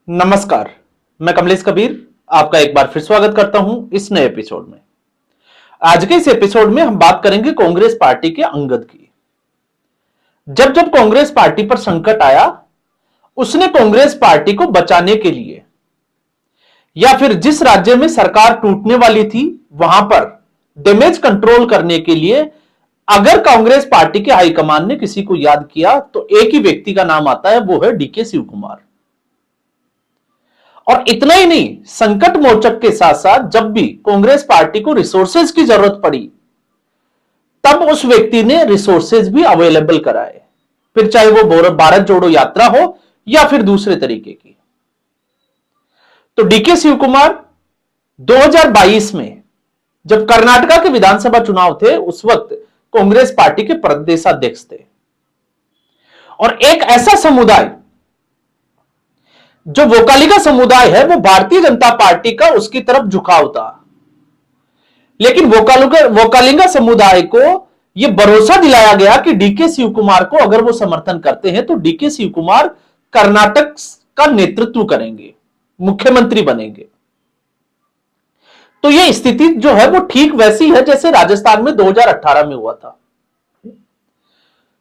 नमस्कार, मैं कमलेश कबीर आपका एक बार फिर स्वागत करता हूं इस नए एपिसोड में। आज के इस एपिसोड में हम बात करेंगे कांग्रेस पार्टी के अंगद की। जब जब कांग्रेस पार्टी पर संकट आया, उसने कांग्रेस पार्टी को बचाने के लिए या फिर जिस राज्य में सरकार टूटने वाली थी वहां पर डैमेज कंट्रोल करने के लिए अगर कांग्रेस पार्टी के हाईकमान ने किसी को याद किया तो एक ही व्यक्ति का नाम आता है, वो है डीके शिव कुमार। और इतना ही नहीं, संकट मोचक के साथ साथ जब भी कांग्रेस पार्टी को रिसोर्सेज की जरूरत पड़ी तब उस व्यक्ति ने रिसोर्सेज भी अवेलेबल कराए, फिर चाहे वो भारत जोड़ो यात्रा हो या फिर दूसरे तरीके की। तो डीके शिव कुमार 2022 में जब कर्नाटका के विधानसभा चुनाव थे उस वक्त कांग्रेस पार्टी के प्रदेशाध्यक्ष थे। और एक ऐसा समुदाय जो वोकालिगा समुदाय है, वो भारतीय जनता पार्टी का उसकी तरफ झुकाव था, लेकिन वोकालिगा समुदाय को यह भरोसा दिलाया गया कि डीके शिव कुमार को अगर वो समर्थन करते हैं तो डीके शिव कुमार कर्नाटक का नेतृत्व करेंगे, मुख्यमंत्री बनेंगे। तो यह स्थिति जो है वो ठीक वैसी है जैसे राजस्थान में 2018 में हुआ था।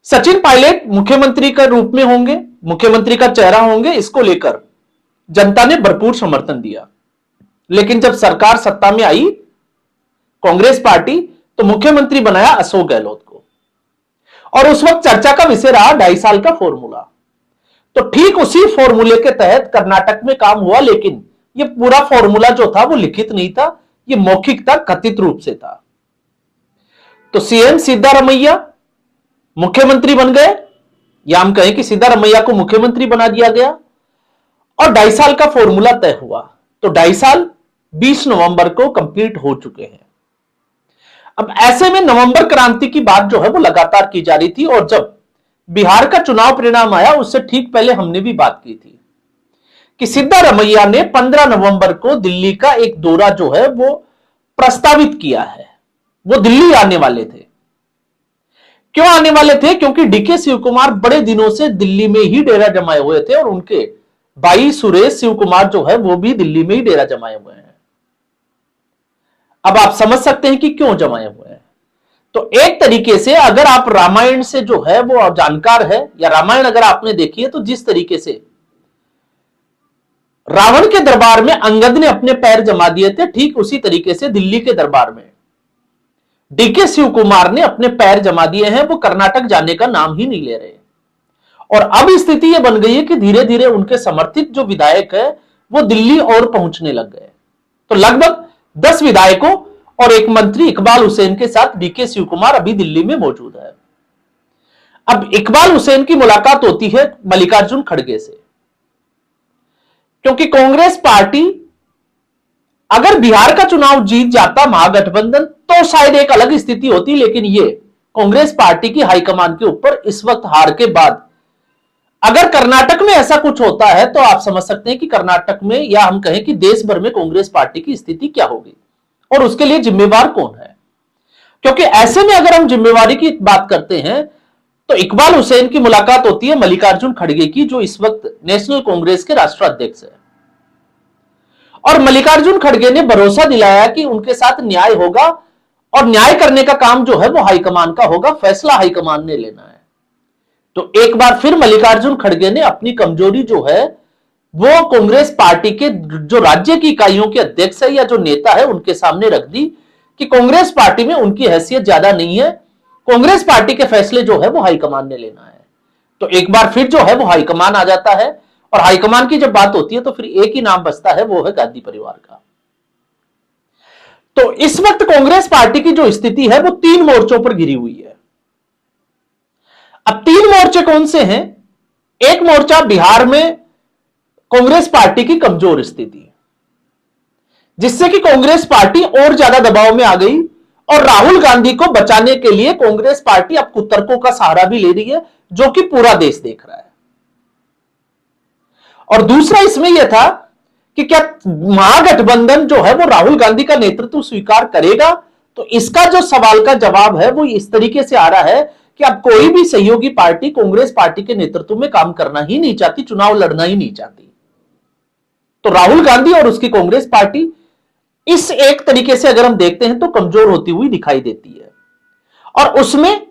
सचिन पायलट मुख्यमंत्री के रूप में होंगे, मुख्यमंत्री का चेहरा होंगे, इसको लेकर जनता ने भरपूर समर्थन दिया। लेकिन जब सरकार सत्ता में आई कांग्रेस पार्टी, तो मुख्यमंत्री बनाया अशोक गहलोत को। और उस वक्त चर्चा का विषय रहा 2.5 साल का फॉर्मूला। तो ठीक उसी फॉर्मूले के तहत कर्नाटक में काम हुआ, लेकिन यह पूरा फॉर्मूला जो था वो लिखित नहीं था, यह मौखिक था, कथित रूप से था। तो सीएम सिद्धारमैया मुख्यमंत्री बन गए, या हम कहें कि सिद्धारमैया को मुख्यमंत्री बना दिया गया और 2.5 साल का फॉर्मूला तय हुआ। तो 2.5 साल 20 नवंबर को कंप्लीट हो चुके हैं। अब ऐसे में नवंबर क्रांति की बात जो है वो लगातार की जा रही थी, और जब बिहार का चुनाव परिणाम आया उससे ठीक पहले हमने भी बात की थी कि सिद्धारमैया ने 15 नवंबर को दिल्ली का एक दौरा जो है वो प्रस्तावित किया है। वो दिल्ली आने वाले थे। क्यों आने वाले थे? क्योंकि डीके शिव कुमार बड़े दिनों से दिल्ली में ही डेरा जमाए हुए थे और उनके भाई सुरेश शिव कुमार जो है वो भी दिल्ली में ही डेरा जमाए हुए हैं। अब आप समझ सकते हैं कि क्यों जमाए हुए हैं। तो एक तरीके से अगर आप रामायण से जो है वो जानकार है, या रामायण अगर आपने देखी है, तो जिस तरीके से रावण के दरबार में अंगद ने अपने पैर जमा दिए थे, ठीक उसी तरीके से दिल्ली के दरबार में डीके शिव कुमार ने अपने पैर जमा दिए हैं। वो कर्नाटक जाने का नाम ही नहीं ले रहे। और अब स्थिति यह बन गई है कि धीरे धीरे उनके समर्थित जो विधायक है वो दिल्ली और पहुंचने लग गए। तो लगभग 10 विधायकों और एक मंत्री इकबाल हुसैन के साथ डीके शिव कुमार अभी दिल्ली में मौजूद है। अब इकबाल हुसैन की मुलाकात होती है मल्लिकार्जुन खड़गे से, क्योंकि कांग्रेस पार्टी अगर बिहार का चुनाव जीत जाता महागठबंधन, तो शायद एक अलग स्थिति होती। लेकिन ये कांग्रेस पार्टी की हाईकमान के ऊपर इस वक्त हार के बाद अगर कर्नाटक में ऐसा कुछ होता है तो आप समझ सकते हैं कि कर्नाटक में, या हम कहें कि देश भर में कांग्रेस पार्टी की स्थिति क्या होगी और उसके लिए जिम्मेवार कौन है। क्योंकि ऐसे में अगर हम जिम्मेवारी की बात करते हैं तो इकबाल हुसैन की मुलाकात होती है मल्लिकार्जुन खड़गे की, जो इस वक्त नेशनल कांग्रेस के राष्ट्राध्यक्ष है। और मल्लिकार्जुन खड़गे ने भरोसा दिलाया कि उनके साथ न्याय होगा और न्याय करने का काम जो है वो हाईकमान का होगा, फैसला हाईकमान ने लेना है। तो एक बार फिर मल्लिकार्जुन खड़गे ने अपनी कमजोरी जो है वो कांग्रेस पार्टी के जो राज्य की इकाइयों के अध्यक्ष है या जो नेता है उनके सामने रख दी कि कांग्रेस पार्टी में उनकी हैसियत ज्यादा नहीं है, कांग्रेस पार्टी के फैसले जो है वो हाईकमान ने लेना है। तो एक बार फिर जो है वो हाईकमान आ जाता है, और हाईकमान की जब बात होती है तो फिर एक ही नाम बचता है, वो है गांधी परिवार का। तो इस वक्त कांग्रेस पार्टी की जो स्थिति है वो 3 मोर्चों पर घिरी हुई है। अब 3 मोर्चे कौन से हैं? एक मोर्चा बिहार में कांग्रेस पार्टी की कमजोर स्थिति, जिससे कि कांग्रेस पार्टी और ज्यादा दबाव में आ गई, और राहुल गांधी को बचाने के लिए कांग्रेस पार्टी अब कुतर्कों का सहारा भी ले रही है, जो कि पूरा देश देख रहा है। और दूसरा इसमें यह था कि क्या महागठबंधन जो है वो राहुल गांधी का नेतृत्व स्वीकार करेगा। तो इसका जो सवाल का जवाब है वो इस तरीके से आ रहा है कि अब कोई भी सहयोगी पार्टी कांग्रेस पार्टी के नेतृत्व में काम करना ही नहीं चाहती, चुनाव लड़ना ही नहीं चाहती। तो राहुल गांधी और उसकी कांग्रेस पार्टी इस एक तरीके से अगर हम देखते हैं तो कमजोर होती हुई दिखाई देती है। और उसमें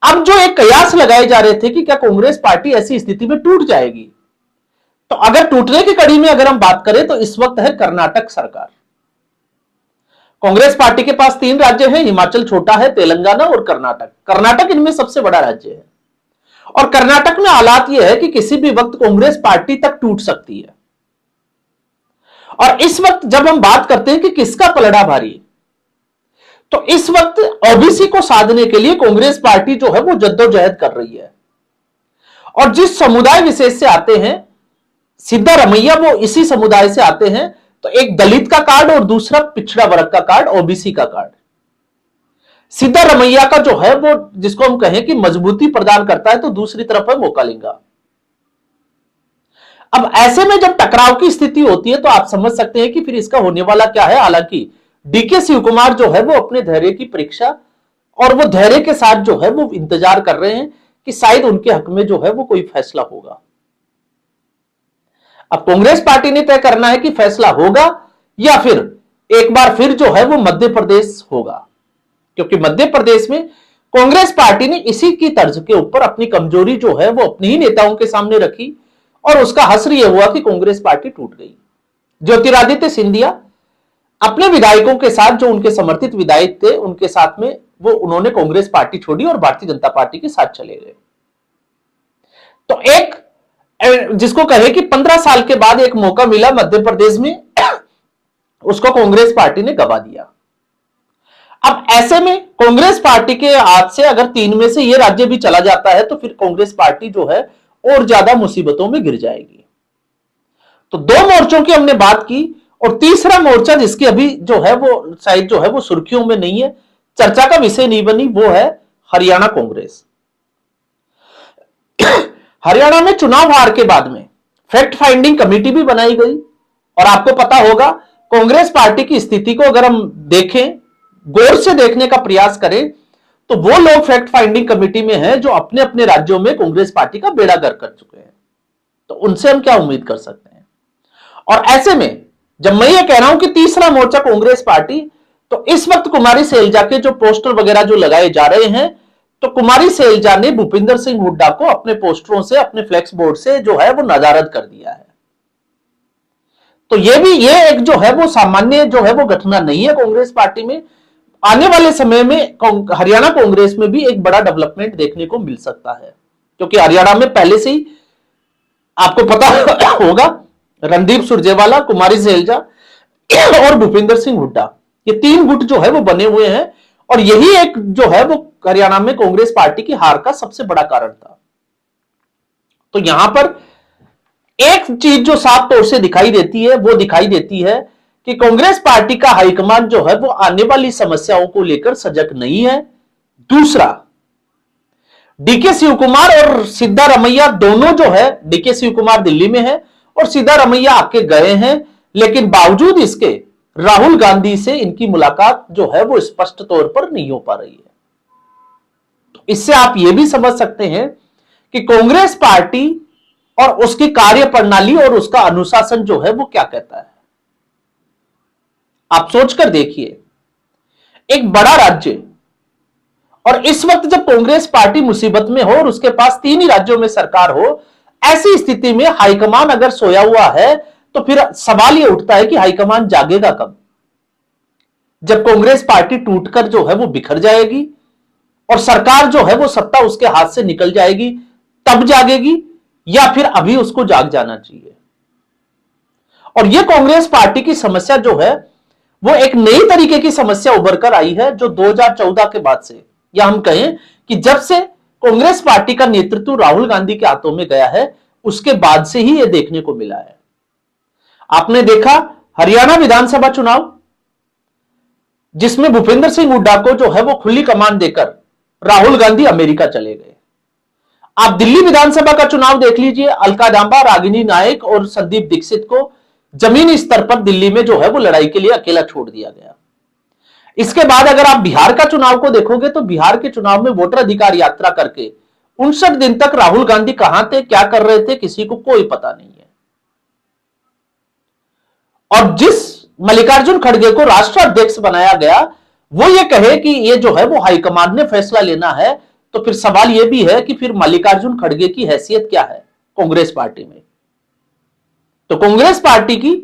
अब जो एक कयास लगाए जा रहे थे कि क्या कांग्रेस पार्टी ऐसी स्थिति में टूट जाएगी, तो अगर टूटने की कड़ी में अगर हम बात करें तो इस वक्त है कर्नाटक सरकार। कांग्रेस पार्टी के पास 3 राज्य हैं, हिमाचल छोटा है, तेलंगाना और कर्नाटक। कर्नाटक इनमें सबसे बड़ा राज्य है और कर्नाटक में हालात यह है कि किसी भी वक्त कांग्रेस पार्टी तक टूट सकती है। और इस वक्त जब हम बात करते हैं कि किसका पलड़ा भारी, तो इस वक्त ओबीसी को साधने के लिए कांग्रेस पार्टी जो है वो जद्दोजहद कर रही है। और जिस समुदाय विशेष से आते हैं सिद्धारमैया, वो इसी समुदाय से आते हैं, तो एक दलित का कार्ड और दूसरा पिछड़ा वर्ग का कार्ड, ओबीसी का कार्ड। सिद्धारमैया का जो है वो जिसको हम कहें कि मजबूती प्रदान करता है, तो दूसरी तरफ है मोकालिंगा। अब ऐसे में जब टकराव की स्थिति होती है तो आप समझ सकते हैं कि फिर इसका होने वाला क्या है। हालांकि डीके शिव कुमार जो है वो अपने धैर्य की परीक्षा और वो धैर्य के साथ जो है वो इंतजार कर रहे हैं कि शायद उनके हक में जो है वो कोई फैसला होगा। अब कांग्रेस पार्टी ने तय करना है कि फैसला होगा या फिर एक बार फिर जो है वो मध्य प्रदेश होगा, क्योंकि मध्य प्रदेश में कांग्रेस पार्टी ने इसी की तर्ज के ऊपर अपनी कमजोरी जो है वो अपने ही नेताओं के सामने रखी और उसका हश्र यह हुआ कि कांग्रेस पार्टी टूट गई। ज्योतिरादित्य सिंधिया अपने विधायकों के साथ, जो उनके समर्थित विधायक थे, उनके साथ में वो उन्होंने कांग्रेस पार्टी छोड़ी और भारतीय जनता पार्टी के साथ चले गए। तो एक जिसको कहे कि 15 साल के बाद एक मौका मिला मध्य प्रदेश में, उसको कांग्रेस पार्टी ने गवा दिया। अब ऐसे में कांग्रेस पार्टी के हाथ से अगर 3 में से ये राज्य भी चला जाता है तो फिर कांग्रेस पार्टी जो है और ज्यादा मुसीबतों में गिर जाएगी। तो 2 मोर्चों की हमने बात की और तीसरा मोर्चा जिसकी अभी जो है वो शायद जो है वो सुर्खियों में नहीं है, चर्चा का विषय नहीं बनी, वो है हरियाणा कांग्रेस। हरियाणा में चुनाव हार के बाद में फैक्ट फाइंडिंग कमेटी भी बनाई गई और आपको पता होगा कांग्रेस पार्टी की स्थिति को अगर हम देखें, गौर से देखने का प्रयास करें, तो वो लोग फैक्ट फाइंडिंग कमेटी में हैं जो अपने अपने राज्यों में कांग्रेस पार्टी का बेड़ा गर्क कर चुके हैं। तो उनसे हम क्या उम्मीद कर सकते हैं। और ऐसे में जब मैं ये कह रहा हूं कि तीसरा मोर्चा कांग्रेस पार्टी, तो इस वक्त कुमारी सैलजा के जो पोस्टर वगैरह जो लगाए जा रहे हैं, तो कुमारी सैलजा ने भूपिंदर सिंह हुड्डा को अपने पोस्टरों से, अपने फ्लेक्स बोर्ड से जो है वो नदारद कर दिया है। तो ये एक जो है वो सामान्य जो है वो घटना नहीं है कांग्रेस पार्टी में। आने वाले समय में हरियाणा कांग्रेस में भी एक बड़ा डेवलपमेंट देखने को मिल सकता है, क्योंकि हरियाणा में पहले से ही आपको पता होगा रणदीप सुरजेवाला, कुमारी सैलजा और भूपिंदर सिंह हुड्डा, ये 3 गुट जो है वो बने हुए हैं और यही एक जो है वो हरियाणा में कांग्रेस पार्टी की हार का सबसे बड़ा कारण था। तो यहां पर एक चीज जो साफ तौर से दिखाई देती है वो दिखाई देती है कि कांग्रेस पार्टी का हाईकमान जो है वो आने वाली समस्याओं को लेकर सजग नहीं है। दूसरा, डीके शिव कुमार और सिद्धारमैया दोनों जो है, डीके शिव कुमार दिल्ली में है और सिद्धारमैया आके गए हैं, लेकिन बावजूद इसके राहुल गांधी से इनकी मुलाकात जो है वो स्पष्ट तौर पर नहीं हो पा रही है। तो इससे आप ये भी समझ सकते हैं कि कांग्रेस पार्टी और उसकी कार्य प्रणाली और उसका अनुशासन जो है वो क्या कहता है। आप सोचकर देखिए, एक बड़ा राज्य और इस वक्त जब कांग्रेस पार्टी मुसीबत में हो और उसके पास 3 ही राज्यों में सरकार हो, ऐसी स्थिति में हाईकमान अगर सोया हुआ है तो फिर सवाल यह उठता है कि हाईकमान जागेगा कब। जब कांग्रेस पार्टी टूटकर जो है वो बिखर जाएगी और सरकार जो है वो सत्ता उसके हाथ से निकल जाएगी, तब जागेगी या फिर अभी उसको जाग जाना चाहिए। और यह कांग्रेस पार्टी की समस्या जो है वो एक नई तरीके की समस्या उभर कर आई है, जो 2014 के बाद से, या हम कहें कि जब से कांग्रेस पार्टी का नेतृत्व राहुल गांधी के हाथों में गया है, उसके बाद से ही यह देखने को मिला है। आपने देखा हरियाणा विधानसभा चुनाव, जिसमें भूपिंदर सिंह हुड्डा को जो है वो खुली कमान देकर राहुल गांधी अमेरिका चले गए। आप दिल्ली विधानसभा का चुनाव देख लीजिए, अलका डांबा, रागिनी नायक और संदीप दीक्षित को जमीनी स्तर पर दिल्ली में जो है वो लड़ाई के लिए अकेला छोड़ दिया गया। इसके बाद अगर आप बिहार का चुनाव को देखोगे तो बिहार के चुनाव में वोटर अधिकार यात्रा करके 59 दिन तक राहुल गांधी कहां थे, क्या कर रहे थे, किसी को कोई पता नहीं है। और जिस मल्लिकार्जुन खड़गे को राष्ट्राध्यक्ष बनाया गया वो ये कहे कि ये जो है वो हाईकमान ने फैसला लेना है, तो फिर सवाल ये भी है कि फिर मल्लिकार्जुन खड़गे की हैसियत क्या है कांग्रेस पार्टी में। तो कांग्रेस पार्टी की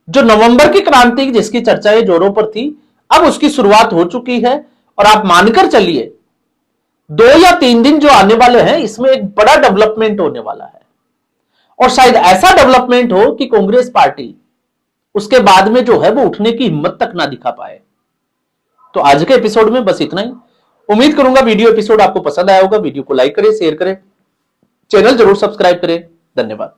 जो नवंबर की क्रांति जिसकी चर्चाएं जोरों पर थी, अब उसकी शुरुआत हो चुकी है और आप मानकर चलिए 2 या 3 दिन जो आने वाले हैं इसमें एक बड़ा डेवलपमेंट होने वाला है और शायद ऐसा डेवलपमेंट हो कि कांग्रेस पार्टी उसके बाद में जो है वो उठने की हिम्मत तक ना दिखा पाए। तो आज के एपिसोड में बस इतना ही। उम्मीद करूंगा वीडियो एपिसोड आपको पसंद आया होगा। वीडियो को लाइक करें, शेयर करें, चैनल जरूर सब्सक्राइब करें। धन्यवाद।